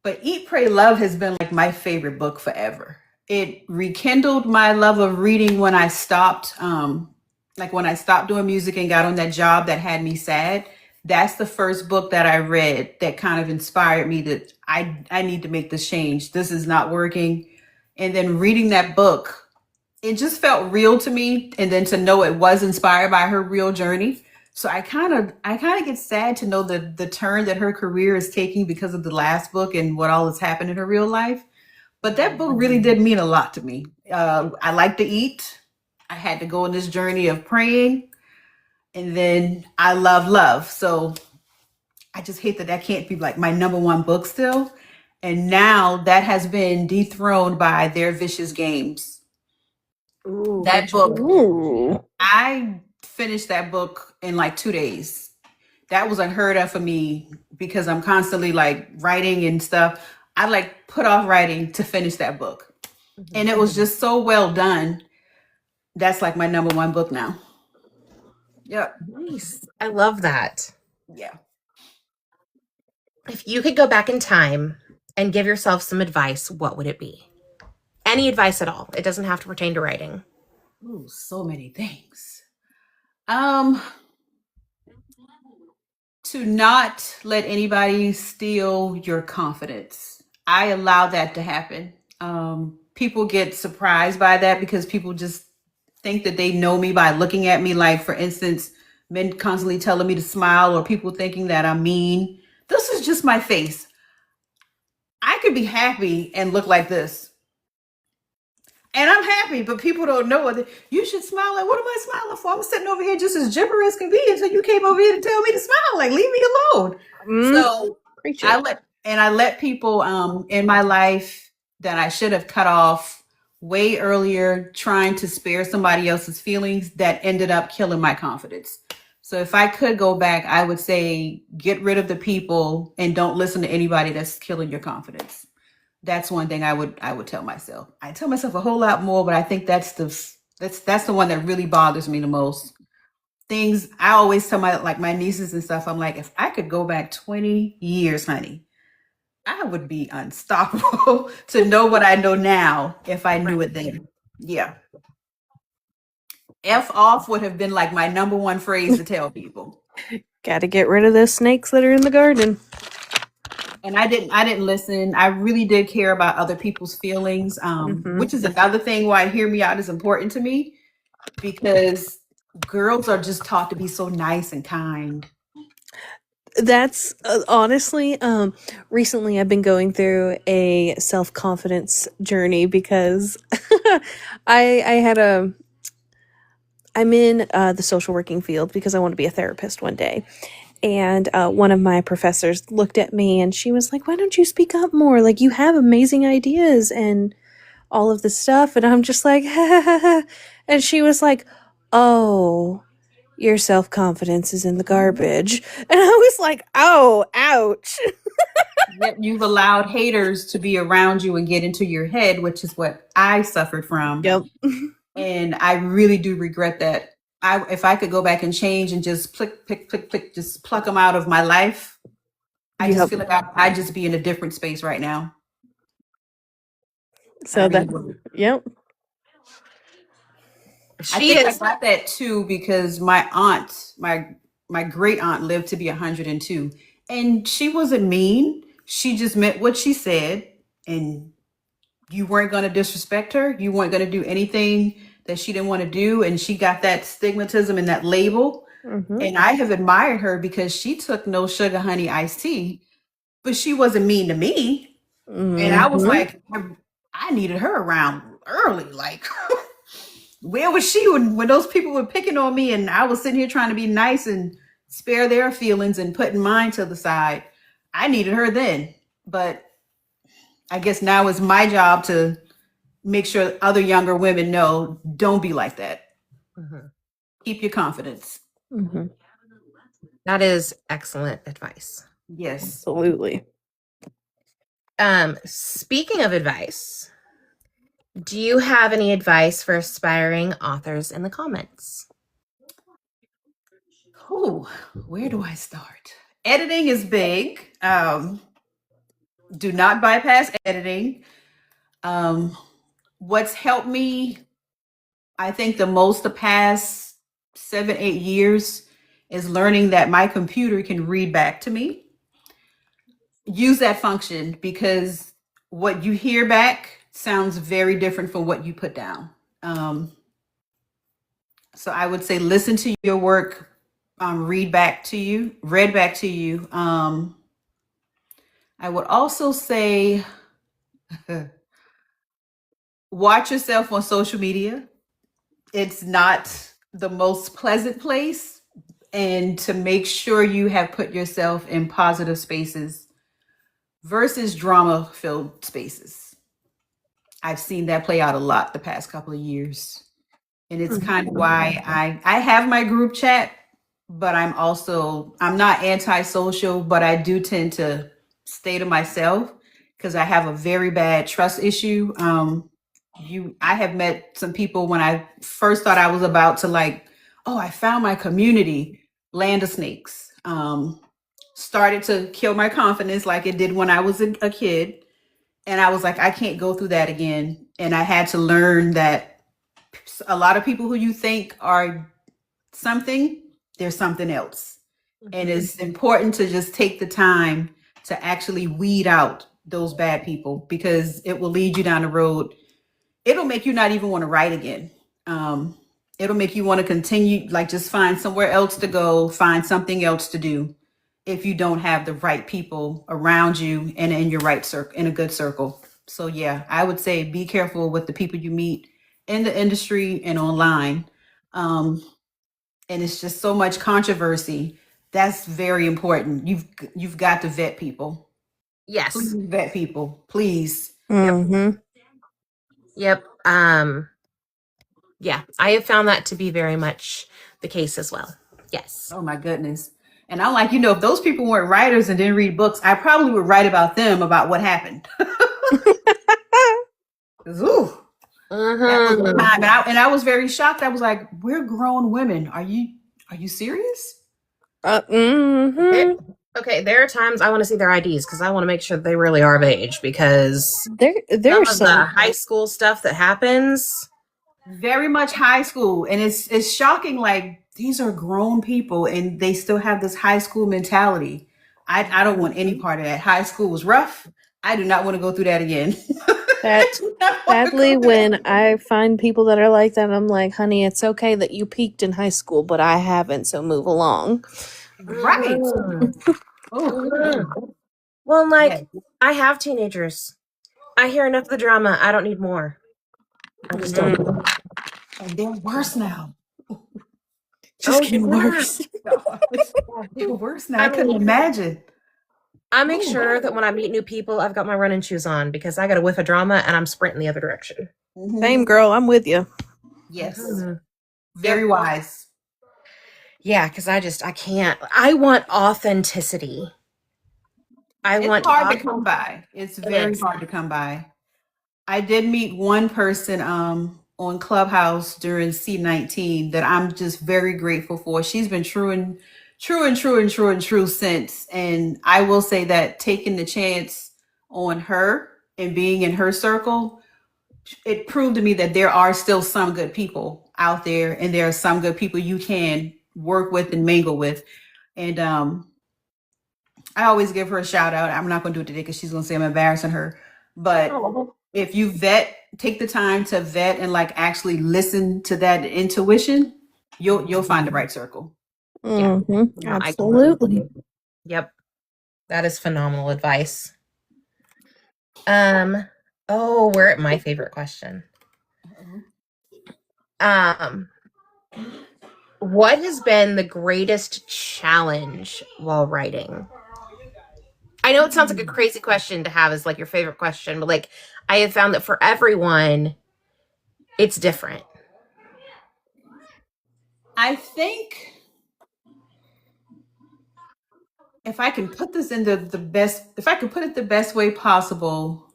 But Eat, Pray, Love has been like my favorite book forever. It rekindled my love of reading when I stopped, like when I stopped doing music and got on that job that had me sad. That's the first book that I read that kind of inspired me that I need to make this change. This is not working. And then reading that book, it just felt real to me. And then to know it was inspired by her real journey. So I kind of get sad to know the turn that her career is taking because of the last book and what all has happened in her real life. But that book really did mean a lot to me. I like to eat. I had to go on this journey of praying. And then I love love. So I just hate that that can't be like my number one book still. And now that has been dethroned by Their Vicious Games. Ooh, That book, Ooh. I finished that book in like 2 days. That was unheard of for me because I'm constantly like writing and stuff. I like put off writing to finish that book. And it was just so well done. That's like my number one book now. Yep. Nice. I love that. Yeah. If you could go back in time and give yourself some advice, what would it be? Any advice at all. It doesn't have to pertain to writing. Ooh, so many things. To not let anybody steal your confidence. I allow that to happen. People get surprised by that because people just think that they know me by looking at me. Like, for instance, men constantly telling me to smile, or people thinking that I'm mean. This is just my face. I could be happy and look like this. And I'm happy, but people don't know it. You should smile. Like, what am I smiling for? I'm sitting over here just as gibber as can be until you came over here to tell me to smile. Like, leave me alone. So Preach I it. let people in my life that I should have cut off way earlier, trying to spare somebody else's feelings, that ended up killing my confidence. So if I could go back, I would say get rid of the people and don't listen to anybody that's killing your confidence. That's one thing I would tell myself. I tell myself a whole lot more, but I think that's the one that really bothers me the most. Things I always tell my nieces and stuff. I'm like, if I could go back 20 years, honey, I would be unstoppable to know what I know now if I knew it then. Yeah. F off would have been like my number one phrase to tell people. Got to get rid of those snakes that are in the garden. And I didn't listen. I really did care about other people's feelings, which is another thing why hear me out is important to me, because girls are just taught to be so nice and kind. That's honestly, recently I've been going through a self-confidence journey because I had I'm in the social working field because I want to be a therapist one day. And one of my professors looked at me and she was like, why don't you speak up more? Like, you have amazing ideas and all of this stuff. And I'm just like, and she was like, oh, your self-confidence is in the garbage. And I was like, oh, ouch. Yet you've allowed haters to be around you and get into your head, which is what I suffered from. Yep. And I really do regret that. If I could go back and change and just pick, just pluck them out of my life, I just Yep. feel like I'd just be in a different space right now. So I really that, would. yep. I She think I is. got that too because my aunt, my great aunt, lived to be 102, and she wasn't mean. She just meant what she said, and you weren't going to disrespect her. You weren't going to do anything that she didn't want to do, and she got that stigmatism and that label. Mhm. And I have admired her because she took no sugar honey iced tea, but she wasn't mean to me. And I was Mhm. like, I needed her around early. Like, where was she when those people were picking on me and I was sitting here trying to be nice and spare their feelings and putting mine to the side? I needed her then. But I guess now it's my job to make sure other younger women know, don't be like that. Mhm. Keep your confidence. Mhm. That is excellent advice. Yes. Absolutely. Speaking of advice, do you have any advice for aspiring authors in the comments? Ooh, where do I start? Editing is big. Do not bypass editing. What's helped me, I think, the most the past 7, 8 years is learning that my computer can read back to me. Use that function because what you hear back sounds very different from what you put down. So I would say listen to your work, read back to you, read back to you. I would also say watch yourself on social media. It's not the most pleasant place. And to make sure you have put yourself in positive spaces versus drama filled spaces. I've seen that play out a lot the past couple of years. And it's kind of why I have my group chat, but I'm not antisocial, but I do tend to stay to myself because I have a very bad trust issue. I have met some people when I first thought I was about to, like, oh, I found my community, land of snakes. Started to kill my confidence like it did when I was a kid. And I was like, I can't go through that again. And I had to learn that a lot of people who you think are something, they're something else. And it's important to just take the time to actually weed out those bad people, because it will lead you down the road. It'll make you not even want to write again. Um, it'll make you want to continue, like just find somewhere else to go, find something else to do, if you don't have the right people around you and in your right circle, in a good circle. So yeah, I would say be careful with the people you meet in the industry and online. Um, and it's just so much controversy. That's very important. You've got to vet people. Yes. Please vet people, please. Mm-hmm. Yep. Yeah, I have found that to be very much the case as well. Yes. Oh my goodness. And I'm like, if those people weren't writers and didn't read books, I probably would write about them, about what happened. 'Cause, ooh, that was the time. And I was very shocked. I was like, we're grown women. Are you serious? Mm-hmm. Okay, there are times I want to see their IDs because I want to make sure that they really are of age, because There's some of the some. high school stuff that happens. Very much high school. And it's shocking, like these are grown people and they still have this high school mentality. I don't want any part of that. High school was rough. I do not want to go through that again. That sadly, when I find people that are like that, I'm like, honey, it's okay that you peaked in high school, but I haven't, so move along. Right. Mhm. Oh, Mhm. Well, like, I have teenagers. I hear enough of the drama. I don't need more. I just don't. and they're worse now. Just Oh, getting yeah. worse. They're worse now. I I couldn't mean, imagine. I make sure that when I meet new people, I've got my running shoes on, because I got a whiff of drama and I'm sprinting the other direction. Same girl, I'm with you. Yes. Mhm. Very wise. Yeah, because I can't. I want authenticity. It's hard to come by. It's very is. hard to come by. I did meet one person on Clubhouse during C19 that I'm just very grateful for. She's been true since. And I will say that taking the chance on her and being in her circle, it proved to me that there are still some good people out there, and there are some good people you can work with and mingle with. And I always give her a shout out. I'm not going to do it today because she's going to say I'm embarrassing her. But if you take the time to vet and like actually listen to that intuition, you'll find the right circle. Mm-hmm. No, Absolutely. Yep. That is phenomenal advice. We're at my favorite question. What has been the greatest challenge while writing? I know it sounds like a crazy question to have as like your favorite question, but like I have found that for everyone, it's different. I think if I can put this into if I can put it the best way possible,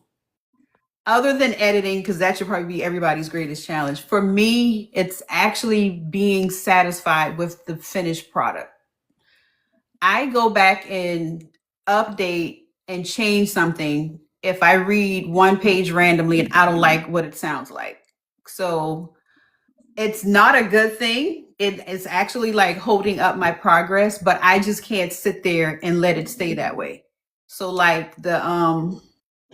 other than editing, because that should probably be everybody's greatest challenge. For me, it's actually being satisfied with the finished product. I go back and update and change something if I read one page randomly and I don't like what it sounds like. So it's not a good thing. It's actually like holding up my progress, but I just can't sit there and let it stay that way. So like the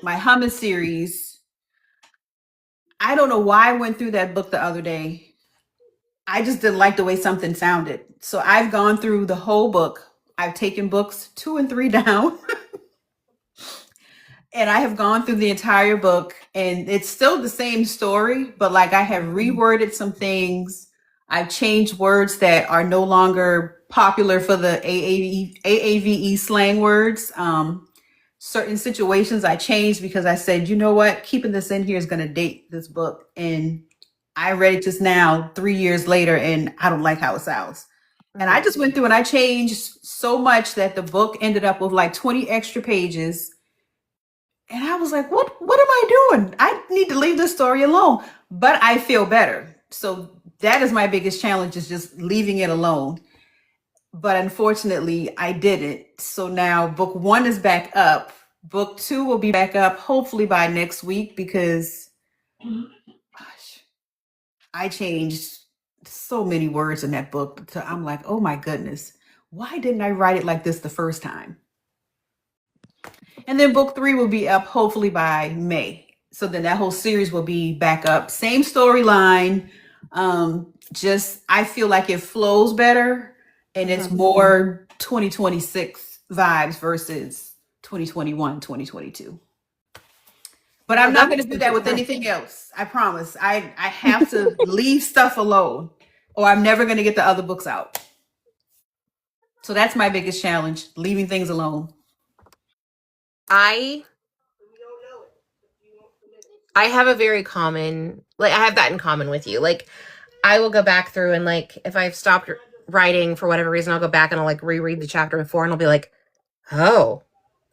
my hummus series, I don't know why I went through that book the other day. I just didn't like the way something sounded. So I've gone through the whole book. I've taken books 2 and 3 down. And I have gone through the entire book, and it's still the same story, but like I have reworded some things. I've changed words that are no longer popular for the AAVE slang words. Certain situations I changed because I said, you know what, keeping this in here is going to date this book. And I read it just now, 3 years later, and I don't like how it sounds. And I just went through and I changed so much that the book ended up with like 20 extra pages. And I was like, what am I doing? I need to leave this story alone. But I feel better. So that is my biggest challenge, is just leaving it alone. But unfortunately, I didn't. So now book 1 is back up. Book 2 will be back up hopefully by next week, because gosh, I changed so many words in that book. So I'm like, oh my goodness. why didn't I write it like this the first time? And then book 3 will be up hopefully by May. So then that whole series will be back up. Same storyline. Just I feel like it flows better and it's more 2026 vibes versus 2021, 2022. But I'm not going to do that with anything else. I promise. I have to leave stuff alone or I'm never going to get the other books out. So that's my biggest challenge, leaving things alone. I have a very common, like, I have that in common with you. Like, I will go back through and, like, if I've stopped writing for whatever reason, I'll go back and I'll, like, reread the chapter before and I'll be like, oh,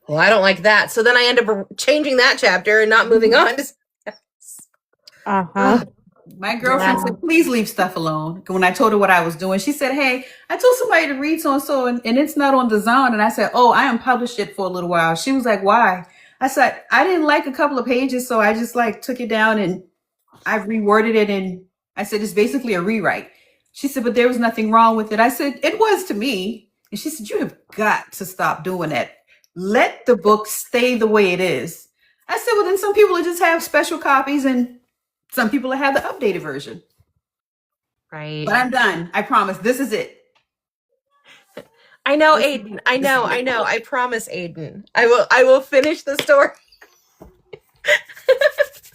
well, I don't like that. So then I end up changing that chapter and not moving on. My girlfriend said, please leave stuff alone. When I told her what I was doing, she said, hey, I told somebody to read so-and-so and it's not on the zone. And I said, oh, I unpublished it for a little while. She was like, why? I said, I didn't like a couple of pages. So I just like took it down and I reworded it. And I said, it's basically a rewrite. She said, but there was nothing wrong with it. I said, it was to me. And she said, you have got to stop doing that. Let the book stay the way it is. I said, well, then some people just have special copies and some people have the updated version. Right. But I'm done. I promise. This is it. I know, Aiden. I know. I promise, Aiden. I will finish the story.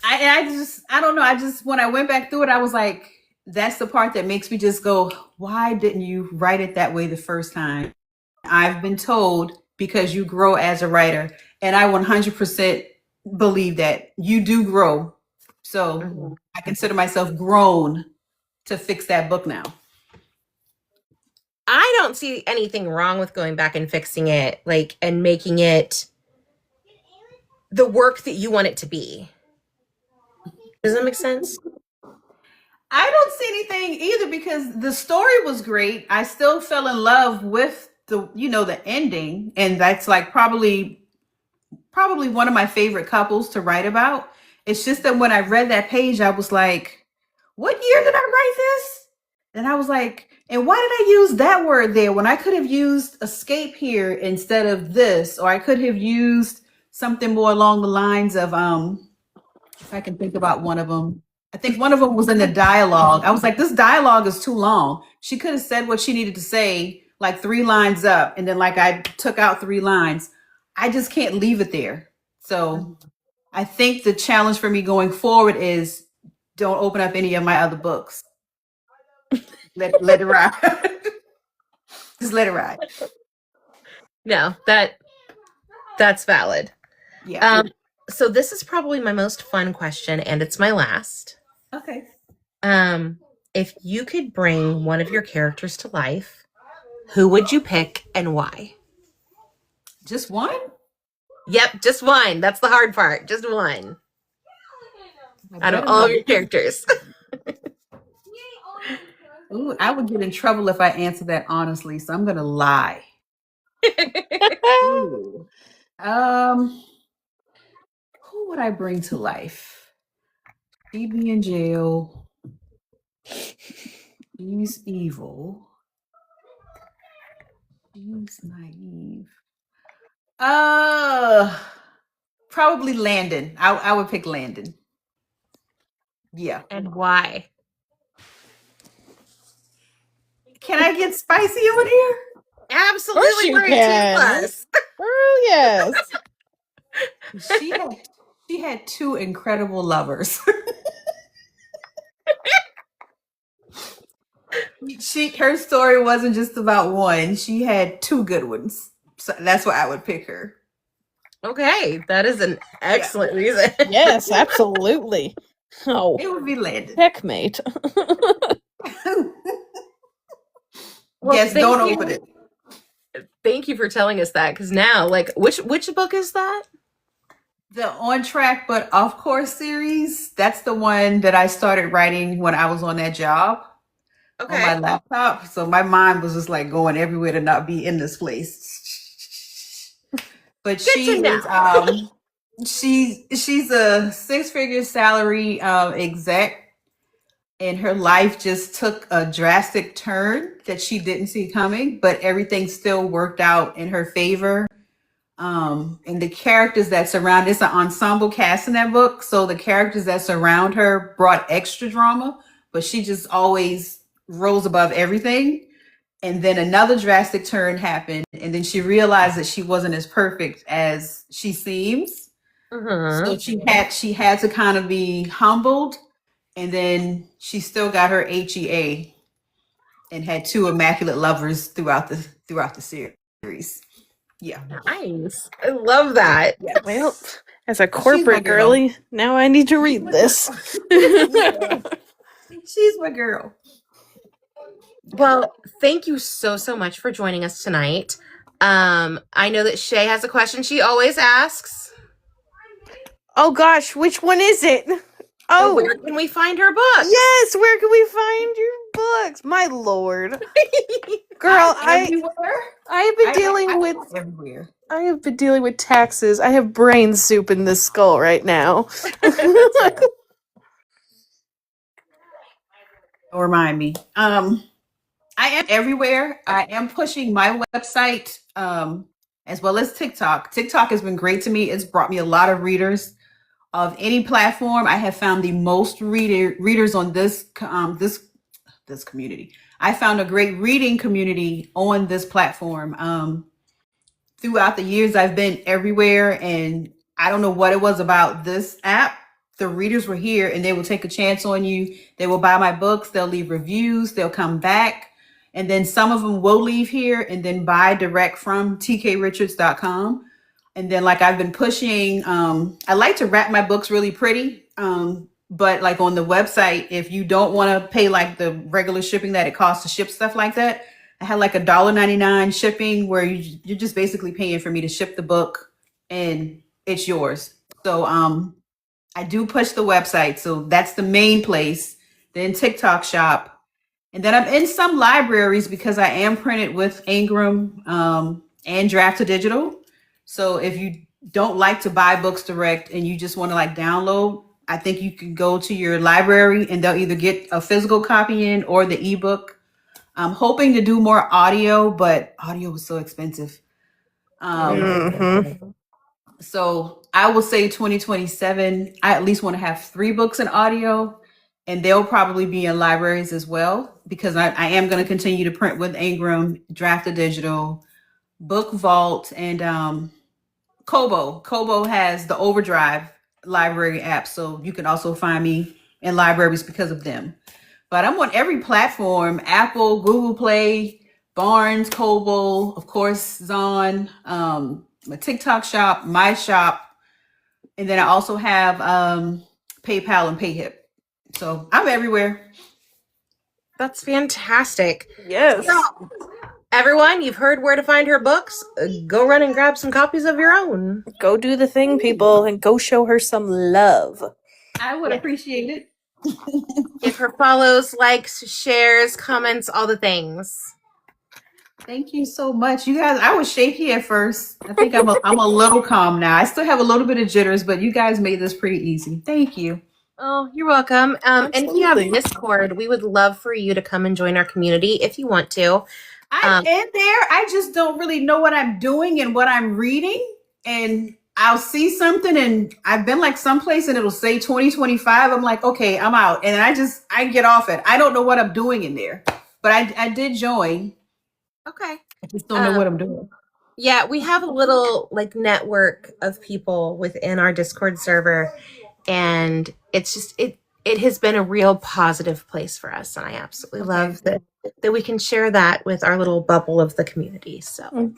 I don't know. When I went back through it, I was like, that's the part that makes me just go, why didn't you write it that way the first time? I've been told because you grow as a writer. And I 100% believe that you do grow. So I consider myself grown to fix that book now. I don't see anything wrong with going back and fixing it, like, and making it the work that you want it to be. Does that make sense? I don't see anything either because the story was great. I still fell in love with the ending. And that's like probably one of my favorite couples to write about. It's just that when I read that page, I was like, what year did I write this? And I was like, and why did I use that word there when I could have used escape here instead of this? Or I could have used something more along the lines of, if I can think about one of them. I think one of them was in the dialogue. I was like, this dialogue is too long. She could have said what she needed to say, like 3 lines up. And then like I took out 3 lines. I just can't leave it there. So I think the challenge for me going forward is don't open up any of my other books. Let it ride. Just let it ride. No, that's valid. Yeah. So this is probably my most fun question, and it's my last. Okay. If you could bring one of your characters to life, who would you pick and why? Just one? Yep, just one. That's the hard part. Just one. Out of all of your characters. Ooh, I would get in trouble if I answer that honestly, so I'm gonna lie. Ooh. Who would I bring to life? She'd be in jail. She's evil. She's naive. Probably Landon. I would pick Landon. Yeah. And why? Can I get spicy over here? Absolutely. you We're can. at 2+. Oh, yes. She had 2 incredible lovers. Her story wasn't just about one. She had 2 good ones. So that's why I would pick her. Okay, that is an excellent reason. Yes, absolutely. Oh, It would be Landon. heckmate. Well, yes, don't open it. Thank you for telling us that, because now, like, which book is that? The On Track But Off Course series. That's the one that I started writing when I was on that job on my laptop. So my mind was just like going everywhere to not be in this place. But she's a 6-figure salary exec, and her life just took a drastic turn that she didn't see coming, but everything still worked out in her favor. And the characters that surround, it's an ensemble cast in that book, so the characters that surround her brought extra drama, but she just always rose above everything. And then another drastic turn happened, and then she realized that she wasn't as perfect as she seems. So she had to kind of be humbled, and then she still got her HEA and had two immaculate lovers throughout the series. Yeah. Nice. I love that. Yeah. Well, as a She's my corporate girl. girly, now I need to read this. Yeah. She's my girl. Well, thank you so, so much for joining us tonight. I know that Shay has a question she always asks. Oh gosh, which one is it? Oh, Where can we find her books? yes, where can we find your books? My lord. Girl, I have been dealing with everywhere. I have been dealing with taxes. I have brain soup in this skull right now. Don't remind me. I am everywhere. I am pushing my website, as well as TikTok. TikTok has been great to me. It's brought me a lot of readers. Of any platform, I have found the most readers on this community. I found a great reading community on this platform. Throughout the years, I've been everywhere, and I don't know what it was about this app. The readers were here, and they will take a chance on you. They will buy my books. They'll leave reviews. They'll come back. And then some of them will leave here and then buy direct from tkrichards.com. And then like I've been pushing, I like to wrap my books really pretty. But like on the website, if you don't want to pay like the regular shipping that it costs to ship stuff like that, I had like $1.99 shipping where you're just basically paying for me to ship the book and it's yours. So I do push the website. So that's the main place. Then TikTok shop. And then I'm in some libraries because I am printed with Ingram and Draft to Digital. So if you don't like to buy books direct and you just want to like download, I think you can go to your library and they'll either get a physical copy in or the ebook. I'm hoping to do more audio, but audio was so expensive. So I will say 2027, I at least want to have 3 books in audio, and they'll probably be in libraries as well, because I am going to continue to print with Ingram, Draft to Digital, Book Vault, and Kobo. Kobo has the Overdrive library app, so you can also find me in libraries because of them. But I'm on every platform: Apple, Google Play, Barnes, Kobo, of course, Zon, my TikTok shop, my shop, and then I also have PayPal and PayHip. So I'm everywhere. That's fantastic. Yes. So, everyone, you've heard where to find her books. Go run and grab some copies of your own. Go do the thing, people, and go show her some love. I would appreciate it. Give her follows, likes, shares, comments, all the things. Thank you so much. You guys, I was shaky at first. I think I'm a little calm now. I still have a little bit of jitters, but you guys made this pretty easy. Thank you. Oh, you're welcome. And if you have Absolutely. Discord, we would love for you to come and join our community if you want to. I'm in there. I just don't really know what I'm doing and what I'm reading. And I'll see something, and I've been like someplace and it'll say 2025. I'm like, okay, I'm out. And I get off it. I don't know what I'm doing in there. But I did join. Okay. I just don't know what I'm doing. Yeah, we have a little like network of people within our Discord server, and it's just it has been a real positive place for us, and I absolutely love that we can share that with our little bubble of the community. So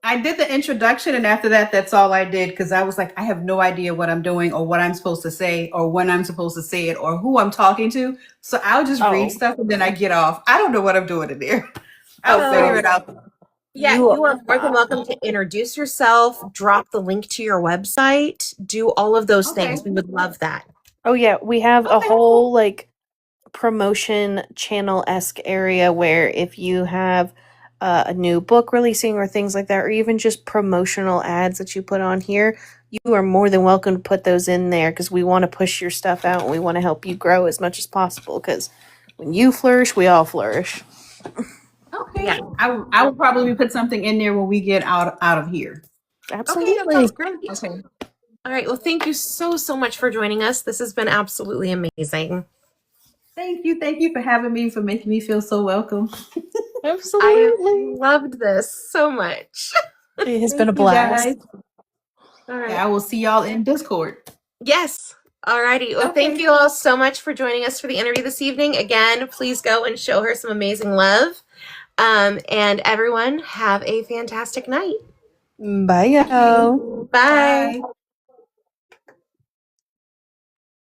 I did the introduction, and after that, that's all I did, because I was like, I have no idea what I'm doing or what I'm supposed to say or when I'm supposed to say it or who I'm talking to. So I'll just read stuff and then I get off. I don't know what I'm doing in there. I'll figure it out. Yeah, you are more than welcome to introduce yourself, drop the link to your website, do all of those things. We would love that. Oh yeah, we have a whole like promotion channel-esque area where if you have a new book releasing or things like that, or even just promotional ads that you put on here, you are more than welcome to put those in there because we want to push your stuff out and we want to help you grow as much as possible because when you flourish, we all flourish. Okay. Yeah. I will probably put something in there when we get out of here. Absolutely. Okay, that sounds great. Okay. All right. Well, thank you so much for joining us. This has been absolutely amazing. Thank you for having me, for making me feel so welcome. Absolutely. I loved this so much. It has been a Thank you, blast. guys. All right. I will see y'all in Discord. Yes. All righty. Well, Okay. thank you all so much for joining us for the interview this evening. Again, please go and show her some amazing love. And everyone, have a fantastic night. Bye, y'all. Bye. Bye.